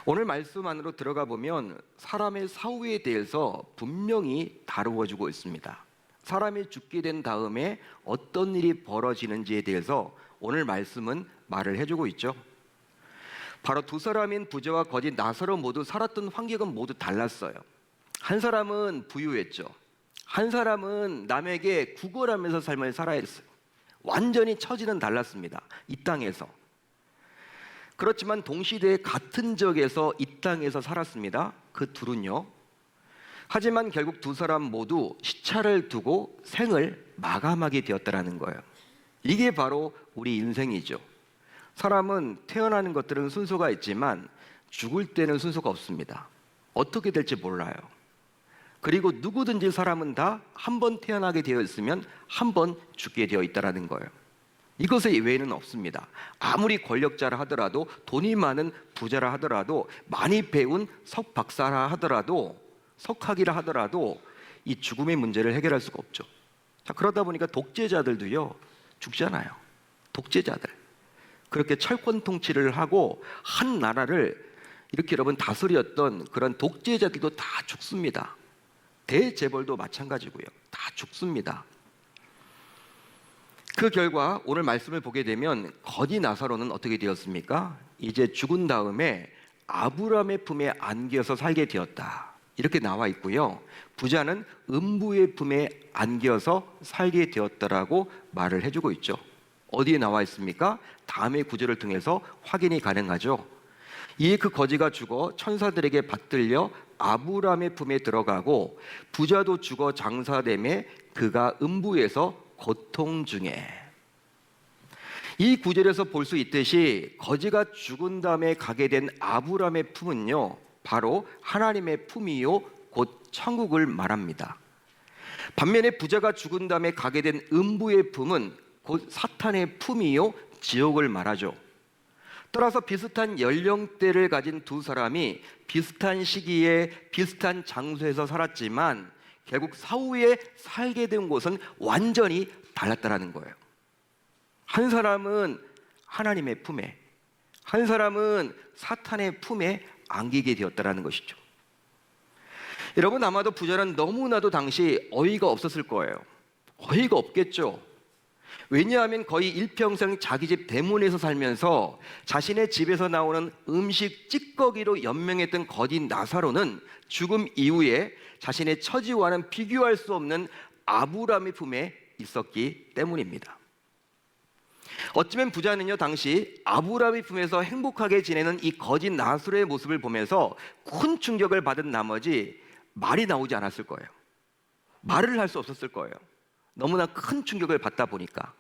오늘 말씀 안으로 들어가 보면 사람의 사후에 대해서 분명히 다루어지고 있습니다. 사람이 죽게 된 다음에 어떤 일이 벌어지는지에 대해서 오늘 말씀은 말을 해주고 있죠. 바로 두 사람인 부자와 거지 나사로 모두 살았던 환경은 모두 달랐어요. 한 사람은 부유했죠. 한 사람은 남에게 구걸하면서 삶을 살아야 했어요. 완전히 처지는 달랐습니다. 이 땅에서. 그렇지만 동시대에 같은 지역에서 이 땅에서 살았습니다. 그 둘은요. 하지만 결국 두 사람 모두 시차를 두고 생을 마감하게 되었다는 거예요. 이게 바로 우리 인생이죠. 사람은 태어나는 것들은 순서가 있지만 죽을 때는 순서가 없습니다. 어떻게 될지 몰라요. 그리고 누구든지 사람은 다 한 번 태어나게 되어 있으면 한 번 죽게 되어 있다는 거예요. 이것의 예외는 없습니다. 아무리 권력자라 하더라도, 돈이 많은 부자라 하더라도, 많이 배운 석박사라 하더라도, 석학이라 하더라도 이 죽음의 문제를 해결할 수가 없죠. 자, 그러다 보니까 독재자들도요 죽잖아요. 독재자들 그렇게 철권 통치를 하고 한 나라를 이렇게 여러분 다스렸던 그런 독재자들도 다 죽습니다. 대재벌도 마찬가지고요. 다 죽습니다. 그 결과 오늘 말씀을 보게 되면 거지 나사로는 어떻게 되었습니까? 이제 죽은 다음에 아브라함의 품에 안겨서 살게 되었다. 이렇게 나와 있고요. 부자는 음부의 품에 안겨서 살게 되었다라고 말을 해주고 있죠. 어디에 나와 있습니까? 다음의 구절을 통해서 확인이 가능하죠. 이에 그 거지가 죽어 천사들에게 받들려 아브라함의 품에 들어가고 부자도 죽어 장사되매 그가 음부에서 고통 중에. 이 구절에서 볼 수 있듯이 거지가 죽은 다음에 가게 된 아브라함의 품은요 바로 하나님의 품이요 곧 천국을 말합니다. 반면에 부자가 죽은 다음에 가게 된 음부의 품은 곧 사탄의 품이요 지옥을 말하죠. 따라서 비슷한 연령대를 가진 두 사람이 비슷한 시기에 비슷한 장소에서 살았지만 결국 사후에 살게 된 곳은 완전히 달랐다는 거예요. 한 사람은 하나님의 품에, 한 사람은 사탄의 품에 안기게 되었다는 것이죠. 여러분, 아마도 부자는 너무나도 당시 어이가 없었을 거예요. 어이가 없겠죠. 왜냐하면 거의 일평생 자기 집 대문에서 살면서 자신의 집에서 나오는 음식 찌꺼기로 연명했던 거지 나사로는 죽음 이후에 자신의 처지와는 비교할 수 없는 아브라함의 품에 있었기 때문입니다. 어쩌면 부자는요 당시 아브라함의 품에서 행복하게 지내는 이 거지 나사로의 모습을 보면서 큰 충격을 받은 나머지 말이 나오지 않았을 거예요. 말을 할 수 없었을 거예요. 너무나 큰 충격을 받다 보니까.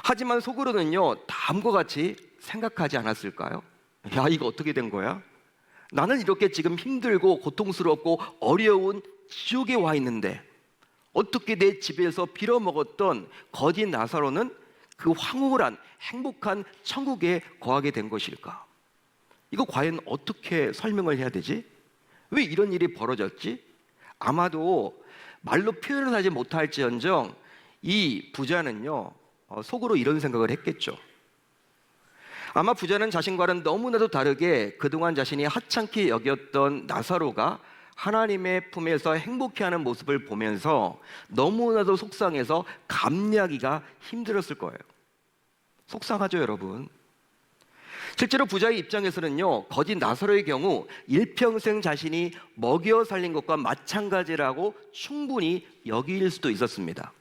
하지만 속으로는요 다음과 같이 생각하지 않았을까요? 야, 이거 어떻게 된 거야? 나는 이렇게 지금 힘들고 고통스럽고 어려운 지옥에 와 있는데 어떻게 내 집에서 빌어먹었던 거지 나사로는 그 황홀한 행복한 천국에 거하게 된 것일까? 이거 과연 어떻게 설명을 해야 되지? 왜 이런 일이 벌어졌지? 아마도 말로 표현을 하지 못할지언정 이 부자는요 속으로 이런 생각을 했겠죠. 아마 부자는 자신과는 너무나도 다르게 그동안 자신이 하찮게 여겼던 나사로가 하나님의 품에서 행복해하는 모습을 보면서 너무나도 속상해서 감내하기가 힘들었을 거예요. 속상하죠, 여러분. 실제로 부자의 입장에서는요 거지 나사로의 경우 일평생 자신이 먹여 살린 것과 마찬가지라고 충분히 여길 수도 있었습니다.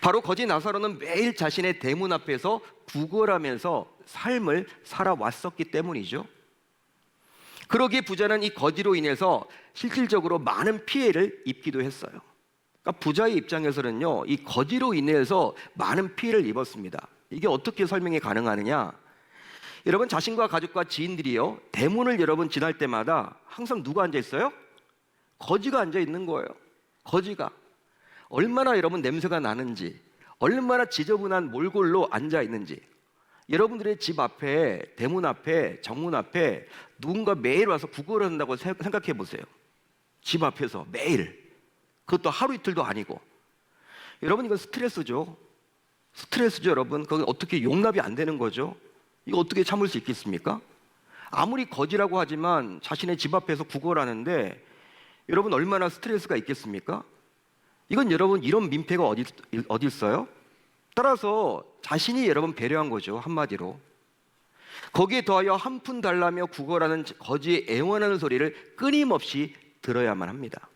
바로 거지 나사로는 매일 자신의 대문 앞에서 구걸하면서 삶을 살아왔었기 때문이죠. 그러기에 부자는 이 거지로 인해서 실질적으로 많은 피해를 입기도 했어요. 그러니까 부자의 입장에서는요 이 거지로 인해서 많은 피해를 입었습니다. 이게 어떻게 설명이 가능하느냐? 여러분, 자신과 가족과 지인들이요 대문을 여러분 지날 때마다 항상 누가 앉아 있어요? 거지가 앉아 있는 거예요. 거지가 얼마나 여러분 냄새가 나는지, 얼마나 지저분한 몰골로 앉아 있는지. 여러분들의 집 앞에, 대문 앞에, 정문 앞에 누군가 매일 와서 구걸을 한다고 생각해 보세요. 집 앞에서 매일, 그것도 하루 이틀도 아니고. 여러분, 이건 스트레스죠. 스트레스죠, 여러분. 그건 어떻게 용납이 안 되는 거죠. 이거 어떻게 참을 수 있겠습니까? 아무리 거지라고 하지만 자신의 집 앞에서 구걸하는데 여러분 얼마나 스트레스가 있겠습니까? 이건 여러분 이런 민폐가 어디 있어요? 따라서 자신이 여러분 배려한 거죠, 한마디로. 거기에 더하여 한 푼 달라며 구걸하는 거지의 애원하는 소리를 끊임없이 들어야만 합니다.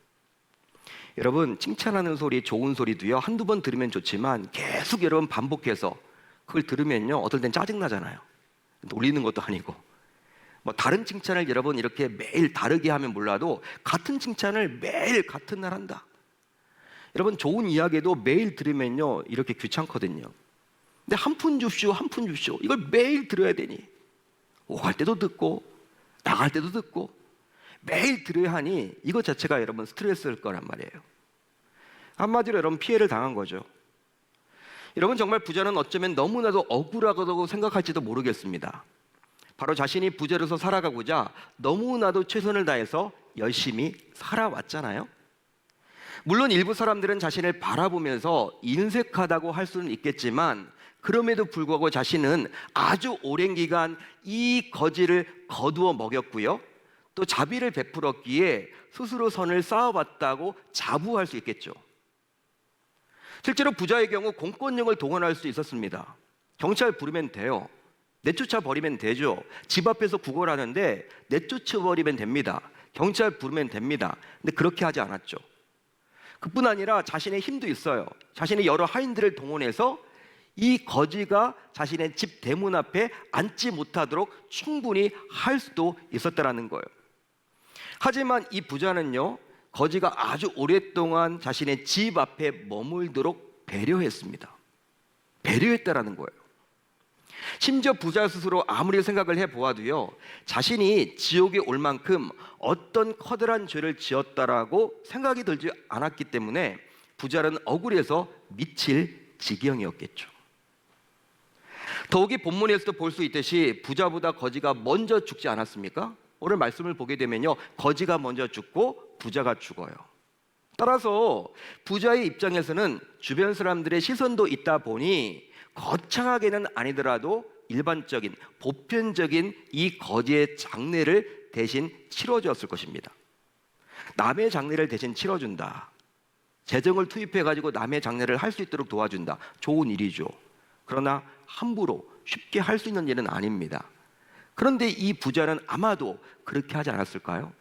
여러분 칭찬하는 소리, 좋은 소리도요 한두 번 들으면 좋지만 계속 여러분 반복해서 그걸 들으면요 어떨 땐 짜증나잖아요. 놀리는 것도 아니고 뭐 다른 칭찬을 여러분 이렇게 매일 다르게 하면 몰라도 같은 칭찬을 매일 같은 날 한다. 여러분 좋은 이야기도 매일 들으면요 이렇게 귀찮거든요. 근데 한 푼 줍쇼 한 푼 줍쇼 이걸 매일 들어야 되니 오갈 때도 듣고 나갈 때도 듣고 매일 들어야 하니 이것 자체가 여러분 스트레스일 거란 말이에요. 한마디로 여러분 피해를 당한 거죠. 여러분 정말 부자는 어쩌면 너무나도 억울하다고 생각할지도 모르겠습니다. 바로 자신이 부자로서 살아가고자 너무나도 최선을 다해서 열심히 살아왔잖아요. 물론 일부 사람들은 자신을 바라보면서 인색하다고 할 수는 있겠지만 그럼에도 불구하고 자신은 아주 오랜 기간 이 거지를 거두어 먹였고요. 또 자비를 베풀었기에 스스로 선을 쌓아왔다고 자부할 수 있겠죠. 실제로 부자의 경우 공권력을 동원할 수 있었습니다. 경찰 부르면 돼요. 내쫓아 버리면 되죠. 집 앞에서 구걸하는데 내쫓아 버리면 됩니다. 경찰 부르면 됩니다. 근데 그렇게 하지 않았죠. 그뿐 아니라 자신의 힘도 있어요. 자신의 여러 하인들을 동원해서 이 거지가 자신의 집 대문 앞에 앉지 못하도록 충분히 할 수도 있었다라는 거예요. 하지만 이 부자는요, 거지가 아주 오랫동안 자신의 집 앞에 머물도록 배려했습니다. 배려했다라는 거예요. 심지어 부자 스스로 아무리 생각을 해보아도요, 자신이 지옥에 올 만큼 어떤 커다란 죄를 지었다라고 생각이 들지 않았기 때문에 부자는 억울해서 미칠 지경이었겠죠. 더욱이 본문에서도 볼 수 있듯이 부자보다 거지가 먼저 죽지 않았습니까? 오늘 말씀을 보게 되면요, 거지가 먼저 죽고 부자가 죽어요. 따라서 부자의 입장에서는 주변 사람들의 시선도 있다 보니 거창하게는 아니더라도 일반적인 보편적인 이 거지의 장례를 대신 치러주었을 것입니다. 남의 장례를 대신 치러준다. 재정을 투입해가지고 남의 장례를 할 수 있도록 도와준다. 좋은 일이죠. 그러나 함부로 쉽게 할 수 있는 일은 아닙니다. 그런데 이 부자는 아마도 그렇게 하지 않았을까요?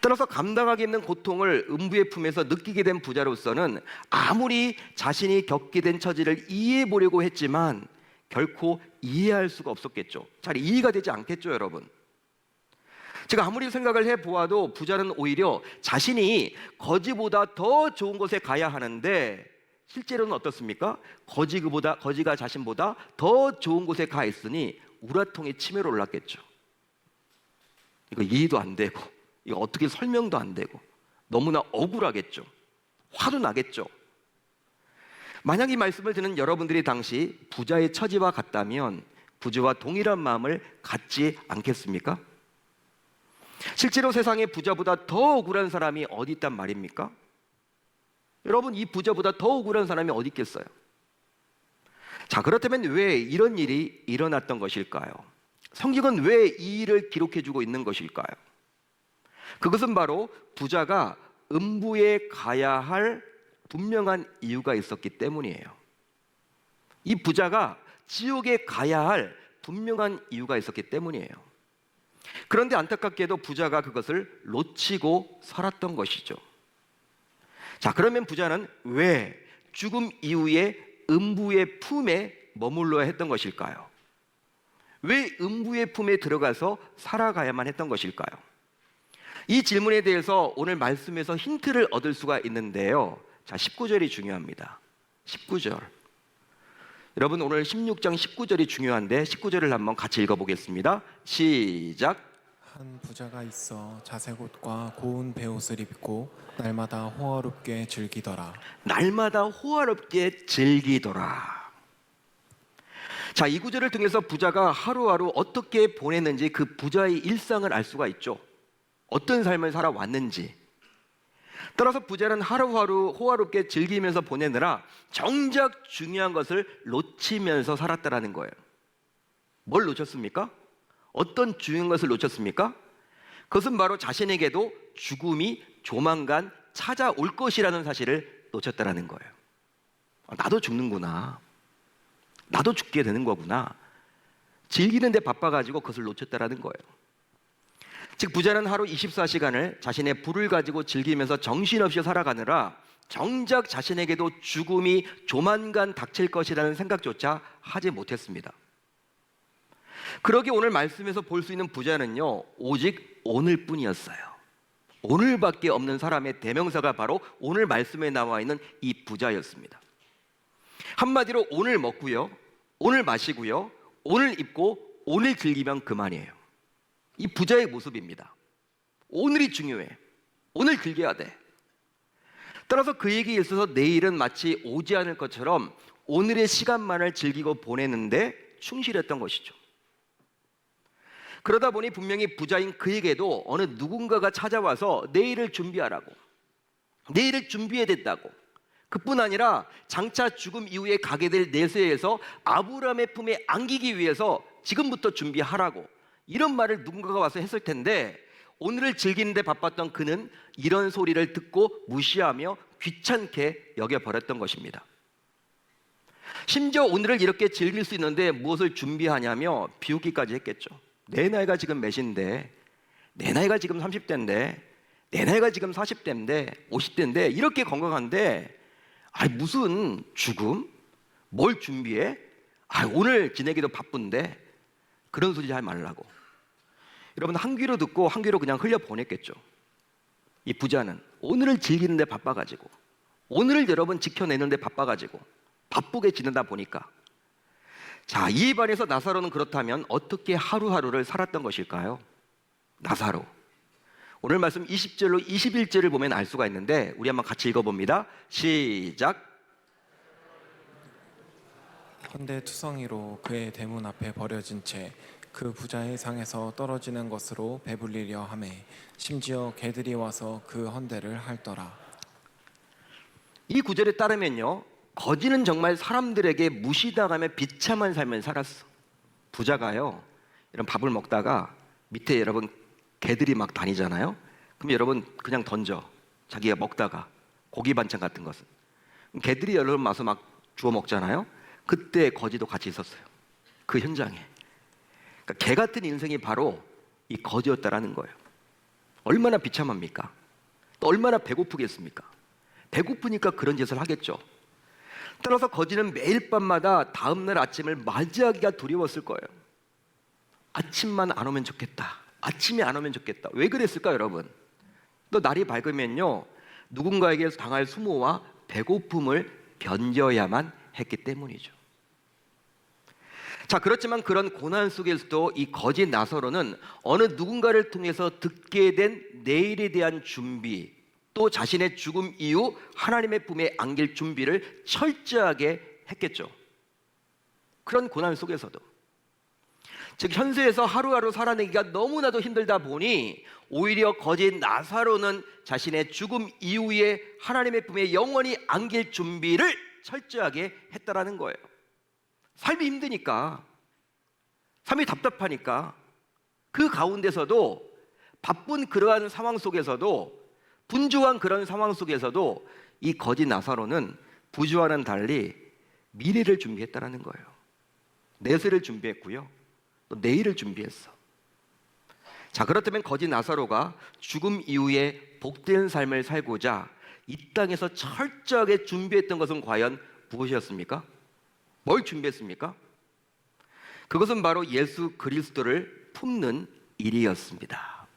따라서 감당하기 힘든 고통을 음부의 품에서 느끼게 된 부자로서는 아무리 자신이 겪게 된 처지를 이해해 보려고 했지만 결코 이해할 수가 없었겠죠. 잘 이해가 되지 않겠죠, 여러분. 제가 아무리 생각을 해보아도 부자는 오히려 자신이 거지보다 더 좋은 곳에 가야 하는데 실제로는 어떻습니까? 거지가 자신보다 더 좋은 곳에 가 있으니 우라통이 치밀어 올랐겠죠. 이거 이해도 안 되고 이거 어떻게 설명도 안 되고 너무나 억울하겠죠. 화도 나겠죠. 만약 이 말씀을 듣는 여러분들이 당시 부자의 처지와 같다면 부자와 동일한 마음을 갖지 않겠습니까? 실제로 세상에 부자보다 더 억울한 사람이 어디 있단 말입니까? 여러분, 이 부자보다 더 억울한 사람이 어디 있겠어요? 자, 그렇다면 왜 이런 일이 일어났던 것일까요? 성경은 왜 이 일을 기록해주고 있는 것일까요? 그것은 바로 부자가 음부에 가야 할 분명한 이유가 있었기 때문이에요. 이 부자가 지옥에 가야 할 분명한 이유가 있었기 때문이에요. 그런데 안타깝게도 부자가 그것을 놓치고 살았던 것이죠. 자, 그러면 부자는 왜 죽음 이후에 음부의 품에 머물러야 했던 것일까요? 왜 음부의 품에 들어가서 살아가야만 했던 것일까요? 이 질문에 대해서 오늘 말씀에서 힌트를 얻을 수가 있는데요. 자, 19절이 중요합니다. 19절. 여러분, 오늘 16장 19절이 중요한데 19절을 한번 같이 읽어보겠습니다. 시작. 한 부자가 있어 자색 옷과 고운 베옷을 입고 날마다 호화롭게 즐기더라. 날마다 호화롭게 즐기더라. 자, 이 구절을 통해서 부자가 하루하루 어떻게 보냈는지 그 부자의 일상을 알 수가 있죠. 어떤 삶을 살아왔는지. 따라서 부자는 하루하루 호화롭게 즐기면서 보내느라 정작 중요한 것을 놓치면서 살았다라는 거예요. 뭘 놓쳤습니까? 어떤 중요한 것을 놓쳤습니까? 그것은 바로 자신에게도 죽음이 조만간 찾아올 것이라는 사실을 놓쳤다라는 거예요. 나도 죽는구나. 나도 죽게 되는 거구나. 즐기는 데 바빠가지고 그것을 놓쳤다라는 거예요. 즉 부자는 하루 24시간을 자신의 부를 가지고 즐기면서 정신없이 살아가느라 정작 자신에게도 죽음이 조만간 닥칠 것이라는 생각조차 하지 못했습니다. 그러기 오늘 말씀에서 볼 수 있는 부자는요, 오직 오늘뿐이었어요. 오늘밖에 없는 사람의 대명사가 바로 오늘 말씀에 나와 있는 이 부자였습니다. 한마디로 오늘 먹고요, 오늘 마시고요, 오늘 입고 오늘 즐기면 그만이에요. 이 부자의 모습입니다. 오늘이 중요해. 오늘 즐겨야 돼. 따라서 그에게 있어서 내일은 마치 오지 않을 것처럼 오늘의 시간만을 즐기고 보내는데 충실했던 것이죠. 그러다 보니 분명히 부자인 그에게도 어느 누군가가 찾아와서 내일을 준비하라고, 내일을 준비해야 된다고, 그뿐 아니라 장차 죽음 이후에 가게 될 내세에서 아브라함의 품에 안기기 위해서 지금부터 준비하라고, 이런 말을 누군가가 와서 했을 텐데 오늘을 즐기는데 바빴던 그는 이런 소리를 듣고 무시하며 귀찮게 여겨버렸던 것입니다. 심지어 오늘을 이렇게 즐길 수 있는데 무엇을 준비하냐며 비웃기까지 했겠죠. 내 나이가 지금 몇인데, 내 나이가 지금 30대인데, 내 나이가 지금 40대인데, 50대인데 이렇게 건강한데 무슨 죽음? 뭘 준비해? 오늘 지내기도 바쁜데 그런 소리 하지 말라고. 여러분 한 귀로 듣고 한 귀로 그냥 흘려보냈겠죠. 이 부자는 오늘을 즐기는데 바빠가지고, 오늘을 여러분 지켜내는데 바빠가지고 바쁘게 지내다 보니까, 자, 이 반에서 나사로는 그렇다면 어떻게 하루하루를 살았던 것일까요? 나사로, 오늘 말씀 20절로 21절을 보면 알 수가 있는데 우리 한번 같이 읽어봅니다. 시작. 헌데 투성이로 그의 대문 앞에 버려진 채 그 부자의 상에서 떨어지는 것으로 배불리려 하매 심지어 개들이 와서 그 헌대를 핥더라. 이 구절에 따르면요, 거지는 정말 사람들에게 무시당하며 비참한 삶을 살았어. 부자가요, 이런 밥을 먹다가 밑에 여러분 개들이 막 다니잖아요. 그럼 여러분 그냥 던져, 자기가 먹다가 고기 반찬 같은 것은. 개들이 여러분 와서 막 주워 먹잖아요. 그때 거지도 같이 있었어요. 그 현장에. 그러니까 개 같은 인생이 바로 이 거지였다라는 거예요. 얼마나 비참합니까? 또 얼마나 배고프겠습니까? 배고프니까 그런 짓을 하겠죠. 따라서 거지는 매일 밤마다 다음날 아침을 맞이하기가 두려웠을 거예요. 아침만 안 오면 좋겠다. 아침이 안 오면 좋겠다. 왜 그랬을까 여러분? 또 날이 밝으면요, 누군가에게 당할 수모와 배고픔을 견뎌야만 했기 때문이죠. 자, 그렇지만 그런 고난 속에서도 이 거지 나사로는 어느 누군가를 통해서 듣게 된 내일에 대한 준비, 또 자신의 죽음 이후 하나님의 품에 안길 준비를 철저하게 했겠죠. 그런 고난 속에서도, 즉 현세에서 하루하루 살아내기가 너무나도 힘들다 보니 오히려 거지 나사로는 자신의 죽음 이후에 하나님의 품에 영원히 안길 준비를 철저하게 했다라는 거예요. 삶이 힘드니까, 삶이 답답하니까, 그 가운데서도 바쁜 그러한 상황 속에서도, 분주한 그런 상황 속에서도 이 거지 나사로는 부자와는 달리 미래를 준비했다라는 거예요. 내세를 준비했고요, 또 내일을 준비했어. 자, 그렇다면 거지 나사로가 죽음 이후에 복된 삶을 살고자 이 땅에서 철저하게 준비했던 것은 과연 무엇이었습니까? 뭘 준비했습니까? 그것은 바로 예수 그리스도를 품는 일이었습니다.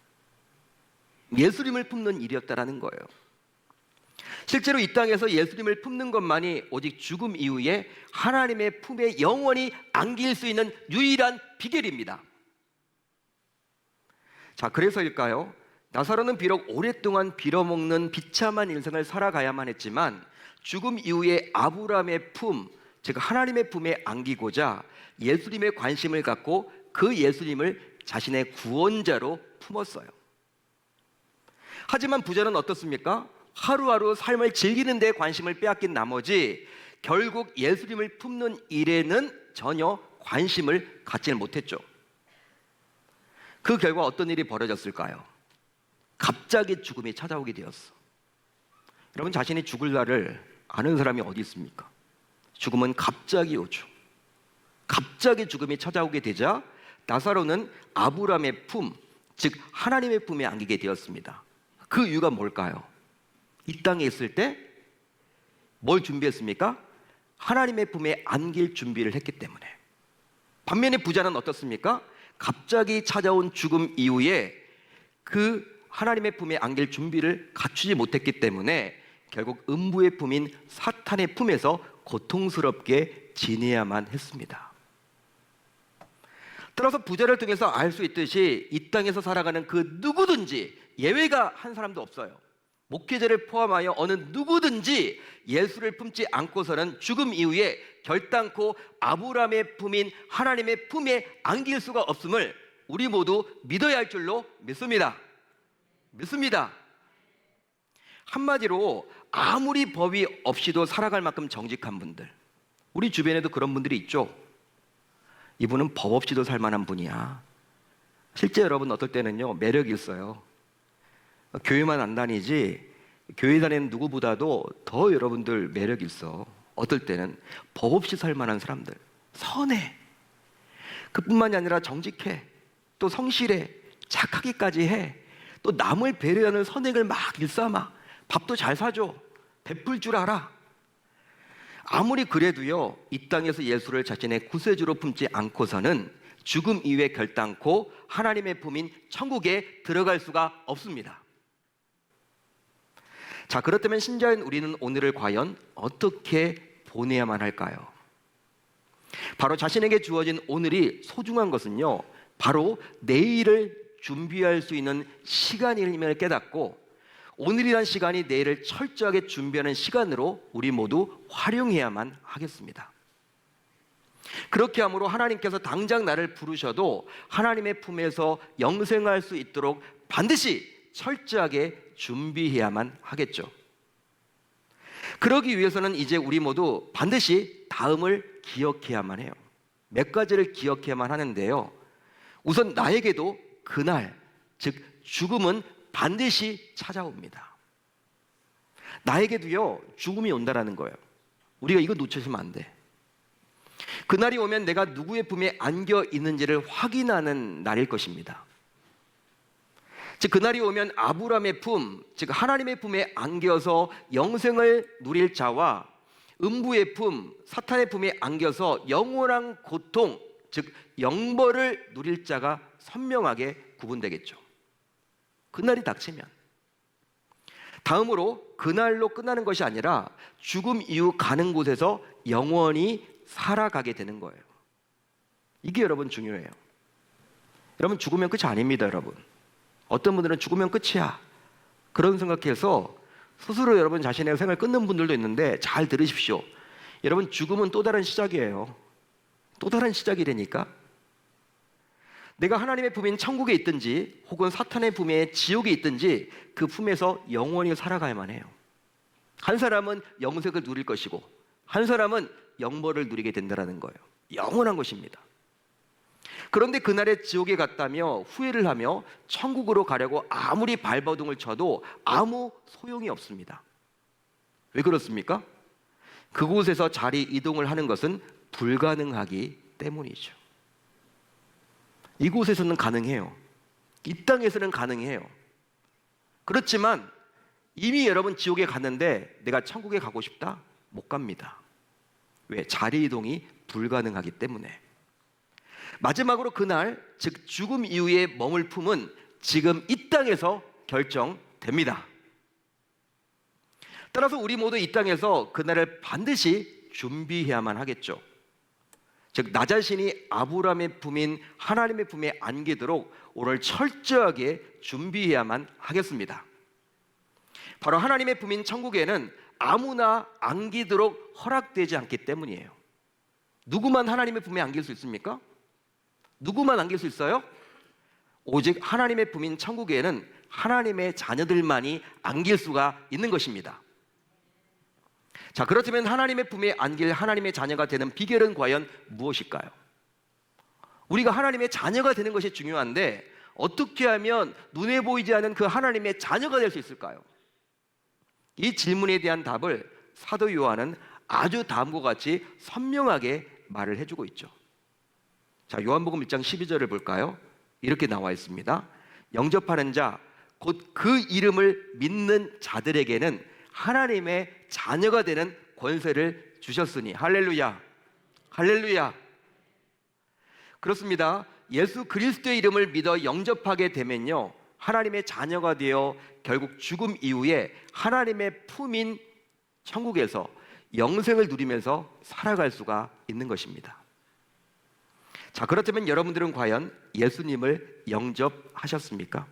예수님을 품는 일이었다라는 거예요. 실제로 이 땅에서 예수님을 품는 것만이 오직 죽음 이후에 하나님의 품에 영원히 안길 수 있는 유일한 비결입니다. 자, 그래서일까요? 나사로는 비록 오랫동안 빌어먹는 비참한 인생을 살아가야만 했지만 죽음 이후에 아브라함의 품, 즉 하나님의 품에 안기고자 예수님의 관심을 갖고 그 예수님을 자신의 구원자로 품었어요. 하지만 부자는 어떻습니까? 하루하루 삶을 즐기는 데 관심을 빼앗긴 나머지 결국 예수님을 품는 일에는 전혀 관심을 갖지 못했죠. 그 결과 어떤 일이 벌어졌을까요? 갑자기 죽음이 찾아오게 되었어. 여러분, 자신이 죽을 날을 아는 사람이 어디 있습니까? 죽음은 갑자기 오죠. 갑자기 죽음이 찾아오게 되자 나사로는 아브라함의 품, 즉 하나님의 품에 안기게 되었습니다. 그 이유가 뭘까요? 이 땅에 있을 때 뭘 준비했습니까? 하나님의 품에 안길 준비를 했기 때문에. 반면에 부자는 어떻습니까? 갑자기 찾아온 죽음 이후에 그 하나님의 품에 안길 준비를 갖추지 못했기 때문에 결국 음부의 품인 사탄의 품에서 고통스럽게 지내야만 했습니다. 따라서 부자를 통해서 알 수 있듯이 이 땅에서 살아가는 그 누구든지 예외가 한 사람도 없어요. 목회자를 포함하여 어느 누구든지 예수를 품지 않고서는 죽음 이후에 결단코 아브라함의 품인 하나님의 품에 안길 수가 없음을 우리 모두 믿어야 할 줄로 믿습니다. 한마디로 아무리 법이 없이도 살아갈 만큼 정직한 분들, 우리 주변에도 그런 분들이 있죠. 이분은 법 없이도 살 만한 분이야. 실제 여러분 어떨 때는요, 매력이 있어요. 교회만 안 다니지 교회 다니는 누구보다도 더 여러분들 매력이 있어. 어떨 때는 법 없이 살 만한 사람들, 선해. 그뿐만이 아니라 정직해, 또 성실해, 착하기까지 해. 또 남을 배려하는 선행을 막 일삼아. 밥도 잘 사줘, 베풀 줄 알아. 아무리 그래도요, 이 땅에서 예수를 자신의 구세주로 품지 않고서는 죽음 이후에 결단코 하나님의 품인 천국에 들어갈 수가 없습니다. 자, 그렇다면 신자인 우리는 오늘을 과연 어떻게 보내야만 할까요? 바로 자신에게 주어진 오늘이 소중한 것은요, 바로 내일을 준비할 수 있는 시간임을 깨닫고 오늘이란 시간이 내일을 철저하게 준비하는 시간으로 우리 모두 활용해야만 하겠습니다. 그렇게 함으로 하나님께서 당장 나를 부르셔도 하나님의 품에서 영생할 수 있도록 반드시 철저하게 준비해야만 하겠죠. 그러기 위해서는 이제 우리 모두 반드시 다음을 기억해야만 해요. 몇 가지를 기억해야만 하는데요. 우선 나에게도 그날, 즉 죽음은 반드시 찾아옵니다. 나에게도요, 죽음이 온다라는 거예요. 우리가 이거 놓치시면 안 돼. 그날이 오면 내가 누구의 품에 안겨 있는지를 확인하는 날일 것입니다. 즉 그날이 오면 아브라함의 품, 즉 하나님의 품에 안겨서 영생을 누릴 자와 음부의 품, 사탄의 품에 안겨서 영원한 고통, 즉 영벌을 누릴 자가 선명하게 구분되겠죠. 그날이 닥치면. 다음으로 그날로 끝나는 것이 아니라 죽음 이후 가는 곳에서 영원히 살아가게 되는 거예요. 이게 여러분 중요해요. 여러분, 죽으면 끝이 아닙니다, 여러분. 어떤 분들은 죽으면 끝이야, 그런 생각해서 스스로 여러분 자신의 생을 끊는 분들도 있는데 잘 들으십시오. 여러분, 죽음은 또 다른 시작이에요. 또 다른 시작이라니까. 내가 하나님의 품인 천국에 있든지 혹은 사탄의 품에 지옥에 있든지 그 품에서 영원히 살아가야만 해요. 한 사람은 영생을 누릴 것이고 한 사람은 영벌을 누리게 된다는 거예요. 영원한 것입니다. 그런데 그날에 지옥에 갔다며 후회를 하며 천국으로 가려고 아무리 발버둥을 쳐도 아무 소용이 없습니다. 왜 그렇습니까? 그곳에서 자리 이동을 하는 것은 불가능하기 때문이죠. 이곳에서는 가능해요. 이 땅에서는 가능해요. 그렇지만 이미 여러분 지옥에 갔는데 내가 천국에 가고 싶다? 못 갑니다. 왜? 자리 이동이 불가능하기 때문에. 마지막으로 그날, 즉 죽음 이후의 머물 품은 지금 이 땅에서 결정됩니다. 따라서 우리 모두 이 땅에서 그날을 반드시 준비해야만 하겠죠. 즉 나 자신이 아브라함의 품인 하나님의 품에 안기도록 오늘 철저하게 준비해야만 하겠습니다. 바로 하나님의 품인 천국에는 아무나 안기도록 허락되지 않기 때문이에요. 누구만 하나님의 품에 안길 수 있습니까? 누구만 안길 수 있어요? 오직 하나님의 품인 천국에는 하나님의 자녀들만이 안길 수가 있는 것입니다. 자, 그렇다면 하나님의 품에 안길 하나님의 자녀가 되는 비결은 과연 무엇일까요? 우리가 하나님의 자녀가 되는 것이 중요한데 어떻게 하면 눈에 보이지 않는 그 하나님의 자녀가 될 수 있을까요? 이 질문에 대한 답을 사도 요한은 아주 다음과 같이 선명하게 말을 해주고 있죠. 자, 요한복음 1장 12절을 볼까요? 이렇게 나와 있습니다. 영접하는 자, 곧 그 이름을 믿는 자들에게는 하나님의 자녀가 되는 권세를 주셨으니. 할렐루야, 할렐루야. 그렇습니다. 예수 그리스도의 이름을 믿어 영접하게 되면요, 하나님의 자녀가 되어 결국 죽음 이후에 하나님의 품인 천국에서 영생을 누리면서 살아갈 수가 있는 것입니다. 자, 그렇다면 여러분들은 과연 예수님을 영접하셨습니까?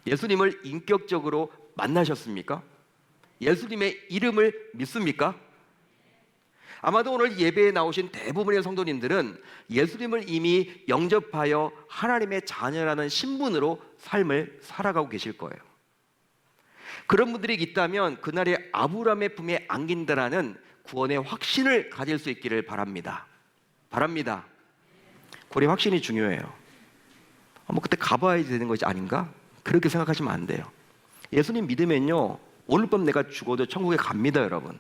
예수님을 인격적으로 만나셨습니까? 예수님의 이름을 믿습니까? 아마도 오늘 예배에 나오신 대부분의 성도님들은 예수님을 이미 영접하여 하나님의 자녀라는 신분으로 삶을 살아가고 계실 거예요. 그런 분들이 있다면 그날의 아브라함의 품에 안긴다라는 구원의 확신을 가질 수 있기를 바랍니다. 바랍니다. 구원의 확신이 중요해요. 뭐 그때 가봐야 되는 것이 아닌가? 그렇게 생각하시면 안 돼요. 예수님 믿으면요, 오늘 밤 내가 죽어도 천국에 갑니다, 여러분.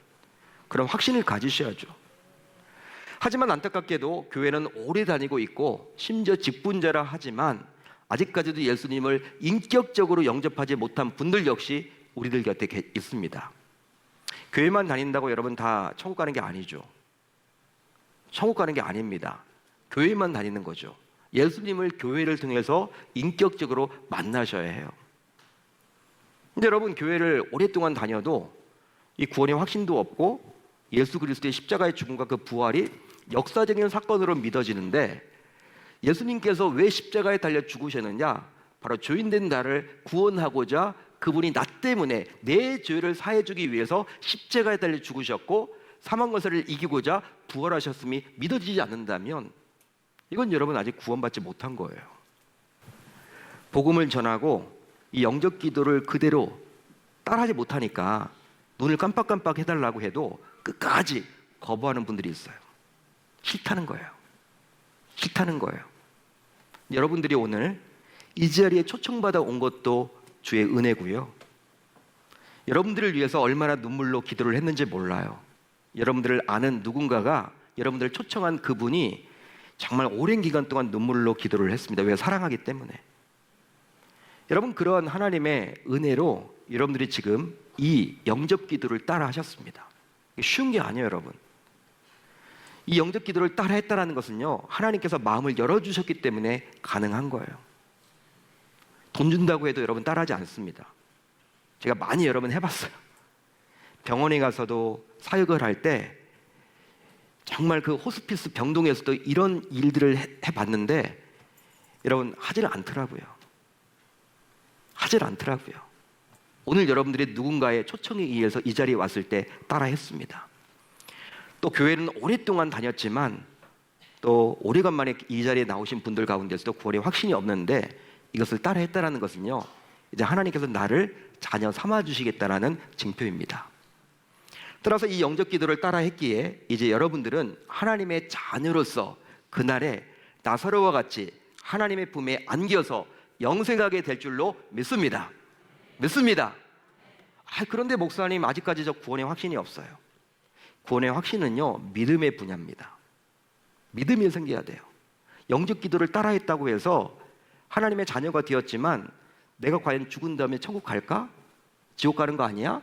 그런 확신을 가지셔야죠. 하지만 안타깝게도 교회는 오래 다니고 있고 심지어 직분자라 하지만 아직까지도 예수님을 인격적으로 영접하지 못한 분들 역시 우리들 곁에 있습니다. 교회만 다닌다고 여러분 다 천국 가는 게 아니죠. 천국 가는 게 아닙니다. 교회만 다니는 거죠. 예수님을 교회를 통해서 인격적으로 만나셔야 해요. 근데 여러분, 교회를 오랫동안 다녀도 이 구원의 확신도 없고 예수 그리스도의 십자가의 죽음과 그 부활이 역사적인 사건으로 믿어지는데, 예수님께서 왜 십자가에 달려 죽으셨느냐? 바로 죄인된 나를 구원하고자 그분이 나 때문에 내 죄를 사해주기 위해서 십자가에 달려 죽으셨고 사망 권세를 이기고자 부활하셨음이 믿어지지 않는다면 이건 여러분 아직 구원받지 못한 거예요. 복음을 전하고 이 영접 기도를 그대로 따라하지 못하니까 눈을 깜빡깜빡 해달라고 해도 끝까지 거부하는 분들이 있어요. 싫다는 거예요. 싫다는 거예요. 여러분들이 오늘 이 자리에 초청받아 온 것도 주의 은혜고요. 여러분들을 위해서 얼마나 눈물로 기도를 했는지 몰라요. 여러분들을 아는 누군가가 여러분들을 초청한 그분이 정말 오랜 기간 동안 눈물로 기도를 했습니다. 왜? 사랑하기 때문에. 여러분, 그러한 하나님의 은혜로 여러분들이 지금 이 영접 기도를 따라 하셨습니다. 쉬운 게 아니에요, 여러분. 이 영접 기도를 따라 했다는 것은요, 하나님께서 마음을 열어주셨기 때문에 가능한 거예요. 돈 준다고 해도 여러분 따라하지 않습니다. 제가 많이 여러분 해봤어요. 병원에 가서도 사역을 할 때 정말 그 호스피스 병동에서도 이런 일들을 해봤는데 여러분 하지를 않더라고요. 하질 않더라고요. 오늘 여러분들이 누군가의 초청에 의해서 이 자리에 왔을 때 따라 했습니다. 또 교회는 오랫동안 다녔지만 또 오래간만에 이 자리에 나오신 분들 가운데서도 구원의 확신이 없는데 이것을 따라 했다는 것은요, 이제 하나님께서 나를 자녀 삼아 주시겠다라는 징표입니다. 따라서 이 영접 기도를 따라 했기에 이제 여러분들은 하나님의 자녀로서 그날에 나사로와 같이 하나님의 품에 안겨서 영생하게 될 줄로 믿습니다. 믿습니다. 그런데 목사님, 아직까지 저 구원의 확신이 없어요. 구원의 확신은요, 믿음의 분야입니다. 믿음이 생겨야 돼요. 영접 기도를 따라 했다고 해서 하나님의 자녀가 되었지만 내가 과연 죽은 다음에 천국 갈까? 지옥 가는 거 아니야?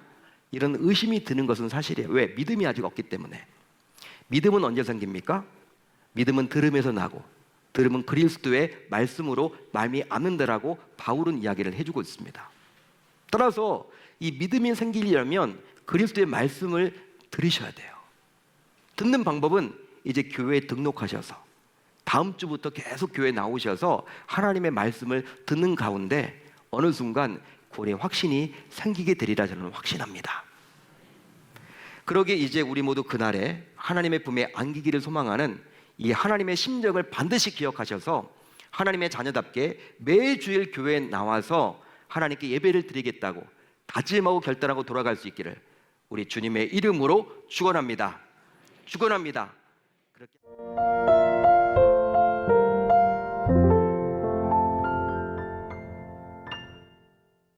이런 의심이 드는 것은 사실이에요. 왜? 믿음이 아직 없기 때문에. 믿음은 언제 생깁니까? 믿음은 들음에서 나고 들음은 그리스도의 말씀으로 말미암는다라고 바울은 이야기를 해주고 있습니다. 따라서 이 믿음이 생기려면 그리스도의 말씀을 들으셔야 돼요. 듣는 방법은 이제 교회에 등록하셔서 다음 주부터 계속 교회에 나오셔서 하나님의 말씀을 듣는 가운데 어느 순간 구원의 확신이 생기게 되리라 저는 확신합니다. 그러기에 이제 우리 모두 그날에 하나님의 품에 안기기를 소망하는 이 하나님의 심정을 반드시 기억하셔서 하나님의 자녀답게 매주일 교회에 나와서 하나님께 예배를 드리겠다고 다짐하고 결단하고 돌아갈 수 있기를 우리 주님의 이름으로 축원합니다. 축원합니다. 그렇게